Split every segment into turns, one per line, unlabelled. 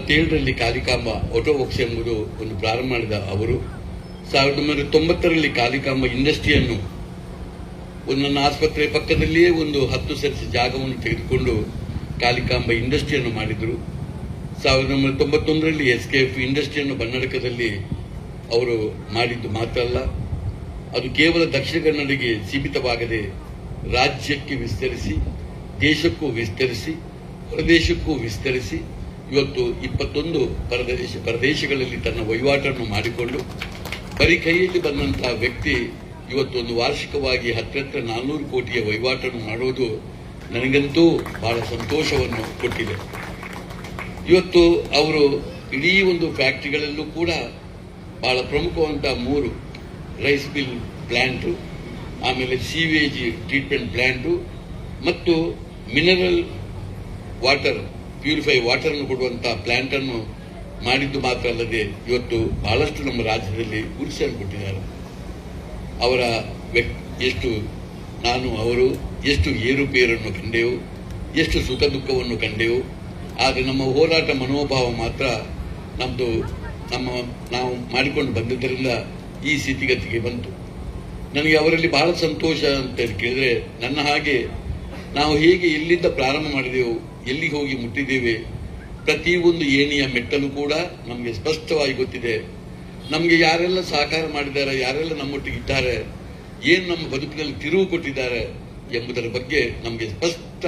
1947ರಲ್ಲಿ ಕಾಲಿಕಾಂಬ auto works ಎಂಬುದು ಒಂದು ಪ್ರಾರಂಭ ಮಾಡಿದ ಅವರು 1990ರಲ್ಲಿ ಕಾಲಿಕಾಂಬ ಇಂಡಸ್ಟ್ರಿಯನ್ನು ನನ್ನ ಆಸ್ಪತ್ರೆ ಪಕ್ಕದಲ್ಲಿಯೇ ಒಂದು 10 ಸೆನ್ಸ್ ಜಾಗವನ್ನು ತೆಗೆದುಕೊಂಡು ಕಾಲಿಕಾಂಬ ಇಂಡಸ್ಟ್ರಿಯನ್ನು ಮಾಡಿದರು. 1991ರಲ್ಲಿ SKF ಇಂಡಸ್ಟ್ರಿಯನ್ನು ಬನ್ನಡಕದಲ್ಲಿ ಅವರು ಮಾಡಿದ್ದು ಮಾತ್ರ ಅಲ್ಲ, ಅದು ಕೇವಲ ದಕ್ಷಿಣ ಕನ್ನಡಿಗೆ ಸೀಮಿತವಾಗದೆ ರಾಜ್ಯಕ್ಕೆ ವಿಸ್ತರಿಸಿ, ದೇಶಕ್ಕೂ ವಿಸ್ತರಿಸಿ, ಹೊರದೇಶಕ್ಕೂ ವಿಸ್ತರಿಸಿ ಇವತ್ತು 21 ಪರದೇಶಗಳಲ್ಲಿ ತನ್ನ ವಹಿವಾಟನ್ನು ಮಾಡಿಕೊಂಡು ಬರೀ ಕೈಯಲ್ಲಿ ಬಂದಂತಹ ವ್ಯಕ್ತಿ ಇವತ್ತು ಒಂದು ವಾರ್ಷಿಕವಾಗಿ ಹತ್ತಿರ 400 ಕೋಟಿಯ ವಹಿವಾಟನ್ನು ಮಾಡೋದು ನನಗಂತೂ ಬಹಳ ಸಂತೋಷವನ್ನು ಕೊಟ್ಟಿದೆ. ಇವತ್ತು ಅವರು ಇಡೀ ಒಂದು ಫ್ಯಾಕ್ಟರಿಗಳಲ್ಲೂ ಕೂಡ ಬಹಳ ಪ್ರಮುಖವಂತಹ 3 ರೈಸ್ ಮಿಲ್ ಪ್ಲಾಂಟು, ಆಮೇಲೆ ಸೀವೇಜ್ ಟ್ರೀಟ್ಮೆಂಟ್ ಪ್ಲಾಂಟು ಮತ್ತು ಮಿನರಲ್ ವಾಟರ್ ಪ್ಯೂರಿಫೈ ವಾಟರ್ ಅನ್ನು ಕೊಡುವಂತಹ ಪ್ಲಾಂಟ್ ಅನ್ನು ಮಾಡಿದ್ದು ಮಾತ್ರ ಅಲ್ಲದೆ ಇವತ್ತು ಬಹಳಷ್ಟು ನಮ್ಮ ರಾಜ್ಯದಲ್ಲಿ ಗುರುತಿಸಲು ಕೊಟ್ಟಿದ್ದಾರೆ. ಅವರ ಅವರು ಎಷ್ಟು ಏರುಪೇರನ್ನು ಕಂಡೆವು, ಎಷ್ಟು ಸುಖ ದುಃಖವನ್ನು ಕಂಡೆವು. ಆದರೆ ನಮ್ಮ ಹೋರಾಟ ಮನೋಭಾವ ಮಾತ್ರ ನಾವು ಮಾಡಿಕೊಂಡು ಬಂದಿದ್ದರಿಂದ ಈ ಸ್ಥಿತಿಗತಿಗೆ ಬಂತು. ನನಗೆ ಅವರಲ್ಲಿ ಬಹಳ ಸಂತೋಷ ಅಂತ ಕೇಳಿದ್ರೆ, ನನ್ನ ಹಾಗೆ ನಾವು ಹೇಗೆ ಎಲ್ಲಿಂದ ಪ್ರಾರಂಭ ಮಾಡಿದೆವು, ಎಲ್ಲಿಗೆ ಹೋಗಿ ಮುಟ್ಟಿದ್ದೇವೆ, ಪ್ರತಿಯೊಂದು ಏಣಿಯ ಮೆಟ್ಟಲು ಕೂಡ ನಮಗೆ ಸ್ಪಷ್ಟವಾಗಿ ಗೊತ್ತಿದೆ. ನಮಗೆ ಯಾರೆಲ್ಲ ಸಹಕಾರ ಮಾಡಿದ್ದಾರೆ, ಯಾರೆಲ್ಲ ನಮ್ಮೊಟ್ಟಿಗೆ ಇದ್ದಾರೆ, ಏನು ನಮ್ಮ ಬದುಕಿನಲ್ಲಿ ತಿರುವು ಕೊಟ್ಟಿದ್ದಾರೆ ಎಂಬುದರ ಬಗ್ಗೆ ನಮಗೆ ಸ್ಪಷ್ಟ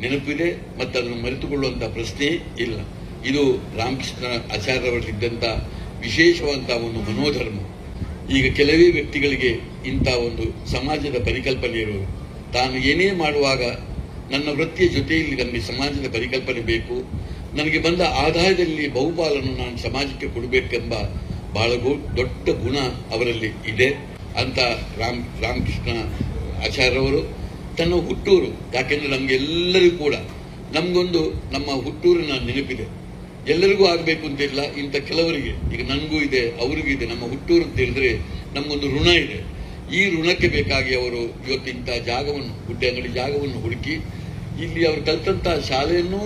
ನೆನಪಿದೆ ಮತ್ತು ಅದನ್ನು ಮರೆತುಕೊಳ್ಳುವಂತಹ ಪ್ರಶ್ನೆ ಇಲ್ಲ. ಇದು ರಾಮಕೃಷ್ಣ ಆಚಾರ್ಯವರಲ್ಲಿದ್ದಂಥ ವಿಶೇಷವಾದಂತಹ ಒಂದು ಮನೋಧರ್ಮ. ಈಗ ಕೆಲವೇ ವ್ಯಕ್ತಿಗಳಿಗೆ ಇಂಥ ಒಂದು ಸಮಾಜದ ಪರಿಕಲ್ಪನೆ ಇರುವುದು. ತಾನು ಏನೇ ಮಾಡುವಾಗ ನನ್ನ ವೃತ್ತಿಯ ಜೊತೆಯಲ್ಲಿ ನನಗೆ ಸಮಾಜದ ಪರಿಕಲ್ಪನೆ ಬೇಕು, ನನಗೆ ಬಂದ ಆದಾಯದಲ್ಲಿ ಬಹುಪಾಲನ್ನು ನಾನು ಸಮಾಜಕ್ಕೆ ಕೊಡಬೇಕೆಂಬ ಬಹಳ ದೊಡ್ಡ ಗುಣ ಅವರಲ್ಲಿ ಇದೆ ಅಂತ ರಾಮಕೃಷ್ಣ ಆಚಾರ್ಯವರು ತನ್ನ ಹುಟ್ಟೂರು, ಯಾಕೆಂದ್ರೆ ನಮಗೆಲ್ಲರಿಗೂ ಕೂಡ ನಮಗೊಂದು ನಮ್ಮ ಹುಟ್ಟೂರಿನ ನೆನಪಿದೆ. ಎಲ್ಲರಿಗೂ ಆಗಬೇಕು ಅಂತಿಲ್ಲ, ಇಂಥ ಕೆಲವರಿಗೆ, ಈಗ ನನಗೂ ಇದೆ, ಅವರಿಗೂ ಇದೆ. ನಮ್ಮ ಹುಟ್ಟೂರು ಅಂತ ಹೇಳಿದ್ರೆ ನಮಗೊಂದು ಋಣ ಇದೆ. ಈ ಋಣಕ್ಕೆ ಬೇಕಾಗಿ ಅವರು ಇವತ್ತು ಇಂಥ ಜಾಗವನ್ನು, ಗುಡ್ಡೆ ಅಂಗಡಿ ಜಾಗವನ್ನು ಹುಡುಕಿ ಇಲ್ಲಿ ಅವರು ಕಲಿತಂತಹ ಶಾಲೆಯನ್ನು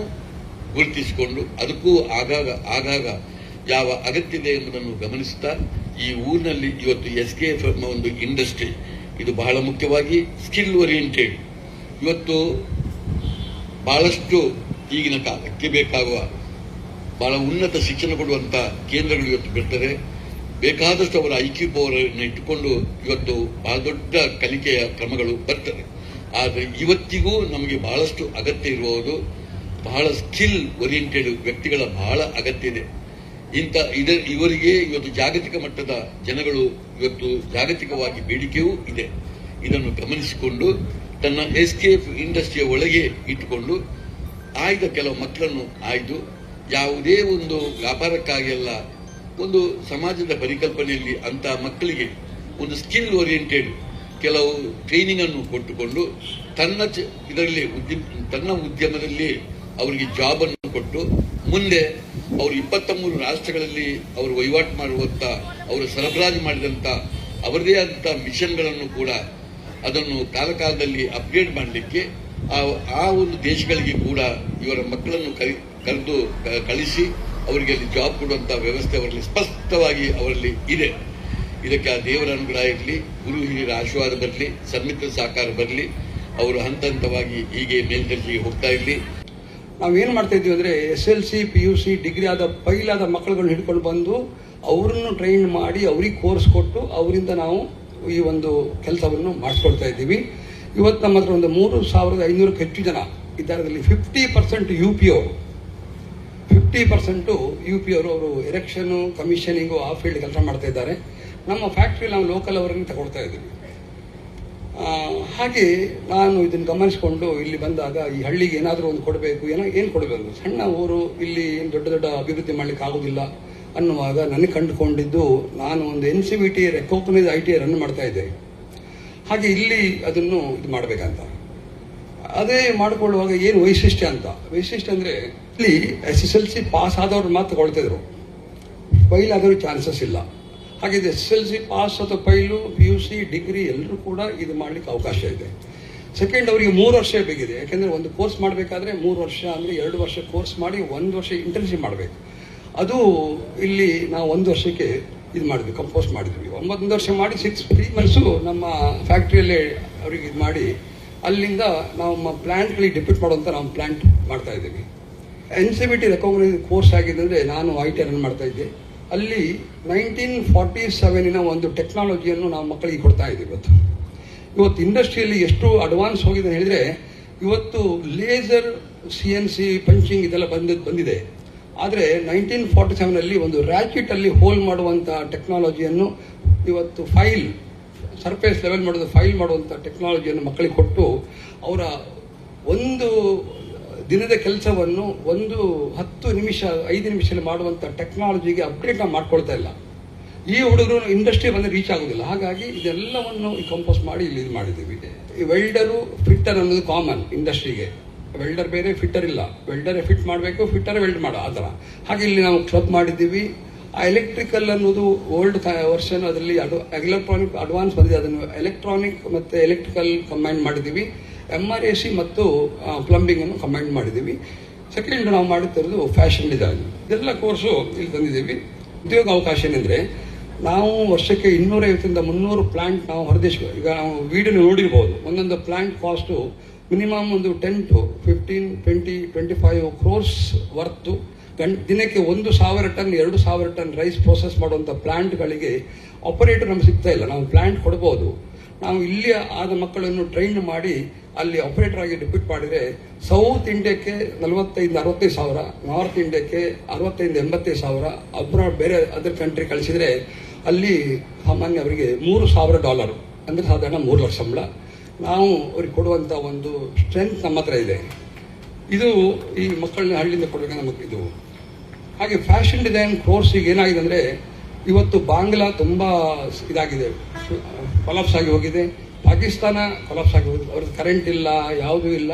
ಗುರುತಿಸಿಕೊಂಡು ಅದಕ್ಕೂ ಆಗಾಗ ಯಾವ ಅಗತ್ಯ ಇದೆ ಎಂಬುದನ್ನು ಗಮನಿಸುತ್ತಾ ಈ ಊರಿನಲ್ಲಿ ಇವತ್ತು SKF ಎಂಬ ಒಂದು ಇಂಡಸ್ಟ್ರಿ, ಇದು ಬಹಳ ಮುಖ್ಯವಾಗಿ ಸ್ಕಿಲ್ ಓರಿಯೆಂಟೆಡ್. ಇವತ್ತು ಬಹಳಷ್ಟು ಈಗಿನ ಕಾಲಕ್ಕೆ ಬೇಕಾಗುವ ಬಹಳ ಉನ್ನತ ಶಿಕ್ಷಣ ಕೊಡುವಂತ ಕೇಂದ್ರಗಳು ಇವತ್ತು ಬರ್ತದೆ. ಬೇಕಾದಷ್ಟು ಅವರ IQ ಪವರನ್ನು ಇಟ್ಟುಕೊಂಡು ಇವತ್ತು ಬಹಳ ದೊಡ್ಡ ಕಲಿಕೆಯ ಕ್ರಮಗಳು ಬರ್ತದೆ. ಆದರೆ ಇವತ್ತಿಗೂ ನಮಗೆ ಬಹಳಷ್ಟು ಅಗತ್ಯ ಇರುವುದು, ಬಹಳ ಸ್ಕಿಲ್ ಓರಿಯೆಂಟೆಡ್ ವ್ಯಕ್ತಿಗಳ ಬಹಳ ಅಗತ್ಯ ಇದೆ. ಇವರಿಗೆ ಇವತ್ತು ಜಾಗತಿಕ ಮಟ್ಟದ ಜನಗಳು ಇವತ್ತು ಜಾಗತಿಕವಾಗಿ ಬೇಡಿಕೆಯೂ ಇದೆ. ಇದನ್ನು ಗಮನಿಸಿಕೊಂಡು ತನ್ನ SKF ಇಂಡಸ್ಟ್ರಿಯ ಒಳಗೆ ಇಟ್ಟುಕೊಂಡು ಆಯ್ದ ಕೆಲವು ಮಕ್ಕಳನ್ನು ಆಯ್ದು ಯಾವುದೇ ಒಂದು ವ್ಯಾಪಾರಕ್ಕಾಗಿ ಅಲ್ಲ, ಒಂದು ಸಮಾಜದ ಪರಿಕಲ್ಪನೆಯಲ್ಲಿ ಅಂತ ಮಕ್ಕಳಿಗೆ ಒಂದು ಸ್ಕಿಲ್ ಓರಿಯೆಂಟೆಡ್ ಕೆಲವು ಟ್ರೈನಿಂಗ್ ಅನ್ನು ಕೊಟ್ಟುಕೊಂಡು ತನ್ನ ಉದ್ಯಮದಲ್ಲಿ ಅವರಿಗೆ ಜಾಬ್ ಅನ್ನು ಕೊಟ್ಟು ಮುಂದೆ ಅವರು 23 ರಾಷ್ಟ್ರಗಳಲ್ಲಿ ಅವರು ವಹಿವಾಟು ಮಾಡುವಂತ, ಅವರು ಸರಬರಾಜು ಮಾಡಿದಂತ ಅವರದೇ ಆದಂತಹ ಮಿಷನ್ಗಳನ್ನು ಕೂಡ ಅದನ್ನು ಕಾಲಕಾಲದಲ್ಲಿ ಅಪ್ಗ್ರೇಡ್ ಮಾಡಲಿಕ್ಕೆ ಆ ಒಂದು ದೇಶಗಳಿಗೆ ಕೂಡ ಇವರ ಮಕ್ಕಳನ್ನು ಕಳಿಸಿ ಅವರಿಗೆ ಅಲ್ಲಿ ಜಾಬ್ ಕೊಡುವಂತಹ ವ್ಯವಸ್ಥೆ ಅವರಲ್ಲಿ ಸ್ಪಷ್ಟವಾಗಿ ಅವರಲ್ಲಿ ಇದೆ. ಇದಕ್ಕೆ ಆ ದೇವರ ಅನುಗ್ರಹ ಇರಲಿ, ಗುರು ಹಿರಿಯರ ಆಶೀರ್ವಾದ ಬರಲಿ, ಸನ್ಮಿತ್ರ ಸಹಕಾರ ಬರಲಿ. ಅವರು ಹಂತ ಹಂತವಾಗಿ ಹೀಗೆ ಮೇಲ್ದರ್ಜೆಗೆ ಹೋಗ್ತಾ ಇರಲಿ.
ನಾವೇನು ಮಾಡ್ತಾ ಇದ್ದೀವಿ ಅಂದರೆ SLC PUC ಡಿಗ್ರಿ ಆದ ಪೈಲಾದ ಮಕ್ಕಳುಗಳನ್ನ ಹಿಡ್ಕೊಂಡು ಬಂದು ಅವ್ರನ್ನು ಟ್ರೈನ್ ಮಾಡಿ ಅವ್ರಿಗೆ ಕೋರ್ಸ್ ಕೊಟ್ಟು ಅವರಿಂದ ನಾವು ಈ ಒಂದು ಕೆಲಸವನ್ನು ಮಾಡಿಸ್ಕೊಳ್ತಾ ಇದ್ದೀವಿ. ಇವತ್ತು ನಮ್ಮ ಹತ್ರ ಒಂದು 3,500ಕ್ಕೂ ಹೆಚ್ಚು ಜನ ಇದ್ದಾರೆ. 50% UP ಅವರು, 50% UP ಅವರು ಎರೆಕ್ಷನು, ಕಮಿಷನಿಂಗು ಆ ಫೀಲ್ಡ್ ಕೆಲಸ ಮಾಡ್ತಾ ಇದ್ದಾರೆ. ನಮ್ಮ ಫ್ಯಾಕ್ಟ್ರಿ ನಾವು ಲೋಕಲ್ ಅವರನ್ನು ತಗೊಳ್ತಾ ಇದ್ದೀವಿ. ಹಾಗೆ ನಾನು ಇದನ್ನು ಗಮನಿಸಿಕೊಂಡು ಇಲ್ಲಿ ಬಂದಾಗ ಈ ಹಳ್ಳಿಗೆ ಏನಾದರೂ ಒಂದು ಕೊಡಬೇಕು, ಏನು ಕೊಡಬೇಕು, ಸಣ್ಣ ಊರು, ಇಲ್ಲಿ ಏನು ದೊಡ್ಡ ದೊಡ್ಡ ಅಭಿವೃದ್ಧಿ ಮಾಡಲಿಕ್ಕೆ ಆಗೋದಿಲ್ಲ ಅನ್ನುವಾಗ ನನಗೆ ಕಂಡುಕೊಂಡಿದ್ದು, ನಾನು ಒಂದು NCVT ರೆಕಗ್ನೈಸ್ ITI ರನ್ ಮಾಡ್ತಾ ಇದ್ದೆ. ಹಾಗೆ ಇಲ್ಲಿ ಅದನ್ನು ಇದು ಮಾಡಬೇಕಂತ ಅದೇ ಮಾಡಿಕೊಳ್ಳುವಾಗ ಏನು ವೈಶಿಷ್ಟ್ಯ ಅಂದರೆ ಇಲ್ಲಿ SSLC ಪಾಸ್ ಆದವ್ರು ಮಾತ್ರ ತಗೊಳ್ತಿದ್ರು, ಫೈಲ್ ಆದವ್ರಿಗೆ ಚಾನ್ಸಸ್ ಇಲ್ಲ. ಹಾಗೆ SSLC ಪಾಸ್ ಅಥವಾ ಫೈಲು, PUC ಡಿಗ್ರಿ ಎಲ್ಲರೂ ಕೂಡ ಇದು ಮಾಡಲಿಕ್ಕೆ ಅವಕಾಶ ಇದೆ. ಸೆಕೆಂಡ್, ಅವರಿಗೆ 3 ವರ್ಷ ಬೇಕಿದೆ. ಯಾಕೆಂದರೆ ಒಂದು ಕೋರ್ಸ್ ಮಾಡಬೇಕಾದ್ರೆ 3 ವರ್ಷ ಅಂದರೆ 2 ವರ್ಷ ಕೋರ್ಸ್ ಮಾಡಿ 1 ವರ್ಷ ಇಂಟರ್ನ್ಶಿಪ್ ಮಾಡಬೇಕು. ಅದು ಇಲ್ಲಿ ನಾವು 1 ವರ್ಷಕ್ಕೆ ಇದು ಮಾಡಿದ್ವಿ, ಕಂಪೋಸ್ಟ್ ಮಾಡಿದ್ವಿ. 1 ವರ್ಷ ಮಾಡಿ 3 ಮಂತ್ಸು ನಮ್ಮ ಫ್ಯಾಕ್ಟ್ರಿಯಲ್ಲೇ ಅವ್ರಿಗೆ ಇದು ಮಾಡಿ ಅಲ್ಲಿಂದ ನಮ್ಮ ಪ್ಲಾಂಟ್ಗಳಿಗೆ ಡೆಪ್ಯೂಟ್ ಮಾಡುವಂಥ ನಾವು ಪ್ಲಾಂಟ್ ಮಾಡ್ತಾ ಇದ್ದೀವಿ. NCVT ರೆಕಗ್ನೈಸ್ ಕೋರ್ಸ್ ಆಗಿದೆ ಅಂದರೆ ನಾನು IT ರನ್ ಮಾಡ್ತಾ ಇದ್ದೆ. ಅಲ್ಲಿ 1947 ಒಂದು ಟೆಕ್ನಾಲಜಿಯನ್ನು ನಾವು ಮಕ್ಕಳಿಗೆ ಕೊಡ್ತಾ ಇದ್ದೀವಿ. ಇವತ್ತು ಇಂಡಸ್ಟ್ರಿಯಲ್ಲಿ ಎಷ್ಟು ಅಡ್ವಾನ್ಸ್ ಹೋಗಿದೆ ಅಂತ ಹೇಳಿದರೆ, ಇವತ್ತು ಲೇಸರ್ CNC ಪಂಚಿಂಗ್ ಇದೆಲ್ಲ ಬಂದಿದೆ. ಆದರೆ 1947 ಒಂದು ರ್ಯಾಕೆಟಲ್ಲಿ ಹೋಲ್ ಮಾಡುವಂಥ ಟೆಕ್ನಾಲಜಿಯನ್ನು ಇವತ್ತು ಸರ್ಫೇಸ್ ಲೆವೆಲ್ ಮಾಡೋದು ಫೈಲ್ ಮಾಡುವಂಥ ಟೆಕ್ನಾಲಜಿಯನ್ನು ಮಕ್ಕಳಿಗೆ ಕೊಟ್ಟು ಅವರ ಒಂದು ದಿನದ ಕೆಲಸವನ್ನು 10 ನಿಮಿಷ 5 ನಿಮಿಷದಲ್ಲಿ ಮಾಡುವಂಥ ಟೆಕ್ನಾಲಜಿಗೆ ಅಪ್ಡೇಟ್ ನಾವು ಮಾಡ್ಕೊಳ್ತಾ ಇಲ್ಲ. ಈ ಹುಡುಗರು ಇಂಡಸ್ಟ್ರಿ ಬಂದರೆ ರೀಚ್ ಆಗೋದಿಲ್ಲ. ಹಾಗಾಗಿ ಇದೆಲ್ಲವನ್ನು ಕಂಪೋಸ್ ಮಾಡಿ ಇಲ್ಲಿ ಇದು ಮಾಡಿದ್ದೀವಿ. ಈ ವೆಲ್ಡರು ಫಿಟ್ಟರ್ ಅನ್ನೋದು ಕಾಮನ್ ಇಂಡಸ್ಟ್ರಿಗೆ. ವೆಲ್ಡರ್ ಬೇರೆ, ಫಿಟ್ಟರ್ ಇಲ್ಲ. ವೆಲ್ಡರೇ ಫಿಟ್ ಮಾಡಬೇಕು, ಫಿಟ್ಟರ್ ವೆಲ್ಡ್ ಮಾಡೋ ಆ ಥರ. ಹಾಗೆ ಇಲ್ಲಿ ನಾವು ಕ್ಲಬ್ ಮಾಡಿದ್ದೀವಿ. ಆ ಎಲೆಕ್ಟ್ರಿಕಲ್ ಅನ್ನೋದು ಓಲ್ಡ್ ವರ್ಷನ್, ಅದರಲ್ಲಿ ಎಲೆಕ್ಟ್ರಾನಿಕ್ ಅಡ್ವಾನ್ಸ್ ಬಂದಿದೆ. ಅದನ್ನು ಎಲೆಕ್ಟ್ರಾನಿಕ್ ಮತ್ತು ಎಲೆಕ್ಟ್ರಿಕಲ್ ಕಂಬೈನ್ ಮಾಡಿದ್ದೀವಿ. MRAC ಮತ್ತು ಪ್ಲಂಬಿಂಗ್ ಅನ್ನು ಕಂಬೈನ್ ಮಾಡಿದ್ದೀವಿ. ಸೆಕೆಂಡ್ ನಾವು ಮಾಡುತ್ತಿರೋದು ಫ್ಯಾಷನ್ ಡಿಸೈನ್. ಇದೆಲ್ಲ ಕೋರ್ಸು ಇಲ್ಲಿ ತಂದಿದ್ದೀವಿ. ಉದ್ಯೋಗ ಅವಕಾಶ ಏನೆಂದರೆ, ನಾವು ವರ್ಷಕ್ಕೆ 250ರಿಂದ 300 ಪ್ಲಾಂಟ್ ನಾವು ಹೊರದೇಶ, ಈಗ ನಾವು ವಿಡಿಯೋ ನೋಡಿರ್ಬೋದು, ಒಂದೊಂದು ಪ್ಲಾಂಟ್ ಕಾಸ್ಟು ಮಿನಿಮಮ್ ಒಂದು 10 to 15, 20, 25 crores ವರ್ತು. ದಿನಕ್ಕೆ 1,000 ಟನ್ 2,000 ಟನ್ ರೈಸ್ ಪ್ರೋಸೆಸ್ ಮಾಡುವಂಥ ಪ್ಲಾಂಟ್ಗಳಿಗೆ ಆಪರೇಟರ್ ನಮ್ಗೆ ಸಿಗ್ತಾ ಇಲ್ಲ. ನಾವು ಪ್ಲಾಂಟ್ ಕೊಡ್ಬೋದು. ನಾವು ಇಲ್ಲಿ ಆದ ಮಕ್ಕಳನ್ನು ಟ್ರೈನ್ ಮಾಡಿ ಅಲ್ಲಿ ಆಪರೇಟರ್ ಆಗಿ ಡಿಪ್ಯೂಟ್ ಮಾಡಿದರೆ ಸೌತ್ ಇಂಡಿಯಾಕ್ಕೆ 45,000-60,000 ಸಾವಿರ, ನಾರ್ತ್ ಇಂಡಿಯಾಕ್ಕೆ 65,000-80,000, ಅಬ್ರಾಡ್ ಬೇರೆ ಅದರ್ ಕಂಟ್ರಿ ಕಳಿಸಿದರೆ ಅಲ್ಲಿ ಸಾಮಾನ್ಯ ಅವರಿಗೆ $3,000 ಅಂದರೆ ಸಾಧಾರಣ 3 ಲಕ್ಷ ಸಂಬಳ. ನಾವು ಅವ್ರಿಗೆ ಕೊಡುವಂಥ ಒಂದು ಸ್ಟ್ರೆಂತ್ ನಮ್ಮ ಹತ್ರ ಇದೆ. ಇದು ಈ ಮಕ್ಕಳನ್ನ ಹಳ್ಳಿಯಿಂದ ಕೊಡಬೇಕು ನಮಗೆ ಇದು. ಹಾಗೆ ಫ್ಯಾಷನ್ ಡಿಸೈನ್ ಕೋರ್ಸಿಗೆ ಏನಾಗಿದೆ ಅಂದರೆ, ಇವತ್ತು ಬಾಂಗ್ಲಾ ತುಂಬ ಇದಾಗಿದೆ, ಕೊಲಾಪ್ಸ್ ಆಗಿ ಹೋಗಿದೆ. ಪಾಕಿಸ್ತಾನ ಕೊಲಾಪ್ಸ್ ಆಗಿ ಹೋಗಿದೆ. ಅವ್ರದ್ದು ಕರೆಂಟ್ ಇಲ್ಲ, ಯಾವುದೂ ಇಲ್ಲ.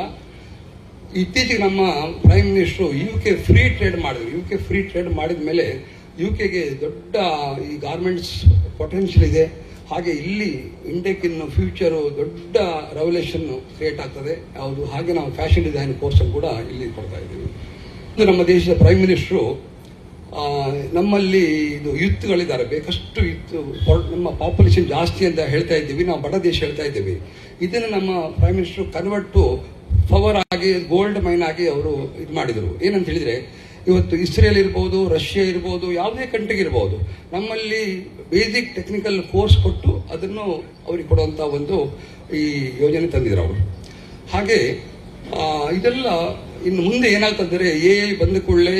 ಇತ್ತೀಚೆಗೆ ನಮ್ಮ prime minister UK free trade ಮಾಡಿದ್ರು. UK ಫ್ರೀ ಟ್ರೇಡ್ ಮಾಡಿದ ಮೇಲೆ UKಗೆ ದೊಡ್ಡ ಈ ಗಾರ್ಮೆಂಟ್ಸ್ ಪೊಟೆನ್ಷಿಯಲ್ ಇದೆ. ಹಾಗೆ ಇಲ್ಲಿ ಇಂಡಿಯಾಕ್ಕೆ ಇನ್ನು ಫ್ಯೂಚರು ದೊಡ್ಡ ರೆವಲ್ಯೂಷನ್ ಕ್ರಿಯೇಟ್ ಆಗ್ತದೆ. ಯಾವುದು ಹಾಗೆ ನಾವು ಫ್ಯಾಷನ್ ಡಿಸೈನ್ ಕೋರ್ಸನ್ನು ಕೂಡ ಇಲ್ಲಿ ಕೊಡ್ತಾ ಇದ್ದೀವಿ. ಇದು ನಮ್ಮ ದೇಶದ ಪ್ರೈಮ್ ಮಿನಿಸ್ಟ್ರು ನಮ್ಮಲ್ಲಿ ಇದು ಯೂತ್ಗಳಿದ್ದಾರೆ, ಬೇಕಷ್ಟು ಯೂತ್, ನಮ್ಮ ಪಾಪ್ಯುಲೇಷನ್ ಜಾಸ್ತಿ ಅಂತ ಹೇಳ್ತಾ ಇದ್ದೀವಿ, ನಾವು ಬಡ ದೇಶ ಹೇಳ್ತಾ ಇದ್ದೀವಿ. ಇದನ್ನು ನಮ್ಮ prime minister convert to power ಆಗಿ ಗೋಲ್ಡ್ ಮೈನ್ ಆಗಿ ಅವರು ಇದು ಮಾಡಿದರು. ಏನಂತ ಹೇಳಿದರೆ, ಇವತ್ತು ಇಸ್ರೇಲ್ ಇರ್ಬೋದು, ರಷ್ಯಾ ಇರ್ಬೋದು, ಯಾವುದೇ ಕಂಟ್ರಿಗೆ ಇರ್ಬೋದು, ನಮ್ಮಲ್ಲಿ ಬೇಸಿಕ್ ಟೆಕ್ನಿಕಲ್ ಕೋರ್ಸ್ ಕೊಟ್ಟು ಅದನ್ನು ಅವ್ರಿಗೆ ಕೊಡುವಂಥ ಒಂದು ಈ ಯೋಜನೆ ತಂದಿದ್ರು ಅವರು. ಹಾಗೆ ಇದೆಲ್ಲ ಇನ್ನು ಮುಂದೆ ಏನಾಗ್ತಂದರೆ, AI ಬಂದ ಕೂಡಲೇ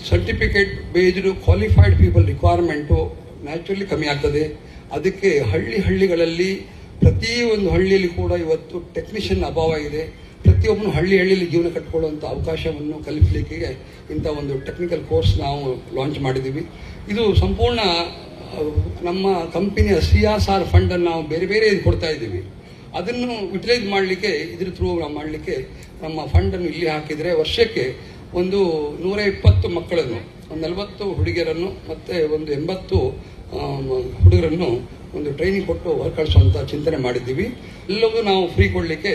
certificate based qualified people requirement naturally ಕಮ್ಮಿ ಆಗ್ತದೆ. ಅದಕ್ಕೆ ಹಳ್ಳಿಗಳಲ್ಲಿ ಪ್ರತಿಯೊಂದು ಹಳ್ಳಿಯಲ್ಲಿ ಕೂಡ ಇವತ್ತು ಟೆಕ್ನಿಷಿಯನ್ ಅಭಾವ ಇದೆ. ಪ್ರತಿಯೊಬ್ಬನು ಹಳ್ಳಿಯಲ್ಲಿ ಜೀವನ ಕಟ್ಟಿಕೊಳ್ಳುವಂಥ ಅವಕಾಶವನ್ನು ಕಲ್ಪಿಸಲಿಕ್ಕೆ ಇಂಥ ಒಂದು ಟೆಕ್ನಿಕಲ್ ಕೋರ್ಸ್ ನಾವು ಲಾಂಚ್ ಮಾಡಿದ್ದೀವಿ. ಇದು ಸಂಪೂರ್ಣ ನಮ್ಮ ಕಂಪನಿಯ CSR ಫಂಡನ್ನು ನಾವು ಬೇರೆ ಬೇರೆ ಕೊಡ್ತಾ ಇದ್ದೀವಿ. ಅದನ್ನು ಯುಟಿಲೈಸ್ ಮಾಡಲಿಕ್ಕೆ ಇದ್ರ ಥ್ರೂ ನಾವು ಮಾಡಲಿಕ್ಕೆ ನಮ್ಮ ಫಂಡನ್ನು ಇಲ್ಲಿ ಹಾಕಿದರೆ ವರ್ಷಕ್ಕೆ ಒಂದು 120 ಮಕ್ಕಳನ್ನು, ಒಂದು 40 ಹುಡುಗಿಯರನ್ನು ಮತ್ತು ಒಂದು 80 ಹುಡುಗರನ್ನು ಒಂದು ಟ್ರೈನಿಂಗ್ ಕೊಟ್ಟು ಹೊರ ಕಳಿಸುವಂಥ ಚಿಂತನೆ ಮಾಡಿದ್ದೀವಿ. ಎಲ್ಲವೂ ನಾವು ಫ್ರೀ ಕೊಡಲಿಕ್ಕೆ,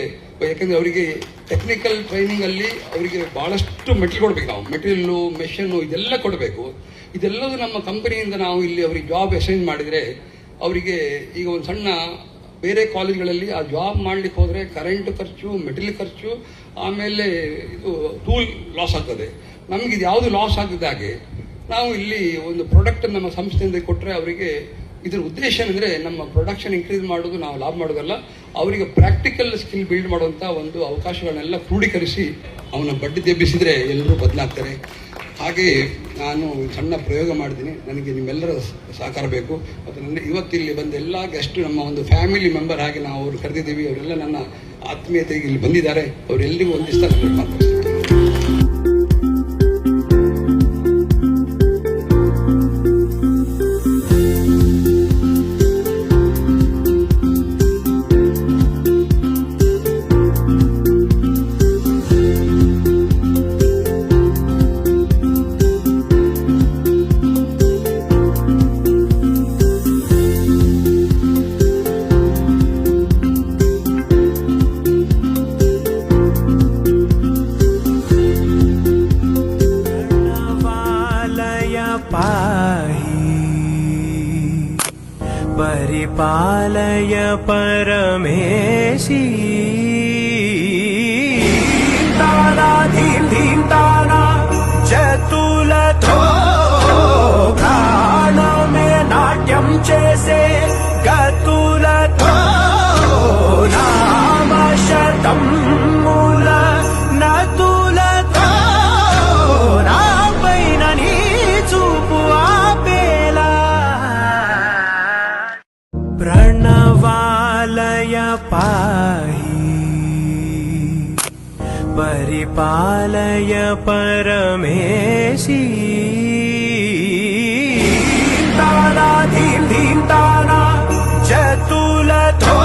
ಯಾಕೆಂದರೆ ಅವರಿಗೆ ಟೆಕ್ನಿಕಲ್ ಟ್ರೈನಿಂಗಲ್ಲಿ ಅವರಿಗೆ ಭಾಳಷ್ಟು ಮೆಟೀರಿಯಲ್ ಕೊಡಬೇಕು. ನಾವು ಮೆಟೀರಿಯಲ್ಲು, ಮೆಷಿನ್ನು ಇದೆಲ್ಲ ಕೊಡಬೇಕು. ಇದೆಲ್ಲವೂ ನಮ್ಮ ಕಂಪನಿಯಿಂದ ನಾವು ಇಲ್ಲಿ ಅವರಿಗೆ ಜಾಬ್ ಅಸೈನ್ ಮಾಡಿದರೆ, ಅವರಿಗೆ ಈಗ ಒಂದು ಸಣ್ಣ ಬೇರೆ ಕಾಲೇಜ್ಗಳಲ್ಲಿ ಆ ಜಾಬ್ ಮಾಡಲಿಕ್ಕೆ ಹೋದರೆ ಕರೆಂಟ್ ಖರ್ಚು, ಮೆಟೀರಿಯಲ್ ಖರ್ಚು, ಆಮೇಲೆ ಇದು ಟೂಲ್ ಲಾಸ್ ಆಗ್ತದೆ. ನಮಗೆ ಇದು ಯಾವುದು ಲಾಸ್ ಆಗದಾಗೆ ನಾವು ಇಲ್ಲಿ ಒಂದು ಪ್ರಾಡಕ್ಟ್ ನಮ್ಮ ಸಂಸ್ಥೆಯಿಂದ ಕೊಟ್ಟರೆ ಅವರಿಗೆ ಇದರ ಉದ್ದೇಶ ಅಂದರೆ ನಮ್ಮ ಪ್ರೊಡಕ್ಷನ್ ಇನ್ಕ್ರೀಸ್ ಮಾಡೋದು, ನಾವು ಲಾಭ ಮಾಡೋದಲ್ಲ, ಅವರಿಗೆ ಪ್ರಾಕ್ಟಿಕಲ್ ಸ್ಕಿಲ್ ಬಿಲ್ಡ್ ಮಾಡುವಂಥ ಒಂದು ಅವಕಾಶಗಳನ್ನೆಲ್ಲ ಕ್ರೋಢೀಕರಿಸಿ ಅವನ ಬಡ್ಡಿ ದೆಬ್ಬಿಸಿದರೆ ಎಲ್ಲರೂ ಬದಲಾಗ್ತಾರೆ. ಹಾಗೆ ನಾನು ಸಣ್ಣ ಪ್ರಯೋಗ ಮಾಡಿದ್ದೀನಿ. ನನಗೆ ನಿಮ್ಮೆಲ್ಲರ ಸಹಕಾರ ಬೇಕು. ಮತ್ತು ನನ್ನ ಇವತ್ತಿಲ್ಲಿ ಬಂದ ಎಲ್ಲ ಗೆಸ್ಟ್ ನಮ್ಮ ಒಂದು ಫ್ಯಾಮಿಲಿ ಮೆಂಬರ್ ಹಾಗೆ ನಾವು ಅವ್ರು ಕರೆದಿದ್ದೀವಿ. ಅವರೆಲ್ಲ ನನ್ನ ಆತ್ಮೀಯತೆಗೆ ಇಲ್ಲಿ ಬಂದಿದ್ದಾರೆ. ಅವರೆಲ್ಲರಿಗೂ ಒಂದಿಸ್ತಾ ನನಗೆ ಮಾತಾಡ್ತೀನಿ.
परिपालय परमेशी ताना धीं धीं ताना चतुलतो प्राणों में नाट्यम चेसे गतुलतो नाम शतम मूल नतुलतो ना पैननी चूपु आपेला प्रणवालय पाहि परिपालय परमेशी ताना धीं धीं ताना चतुलतो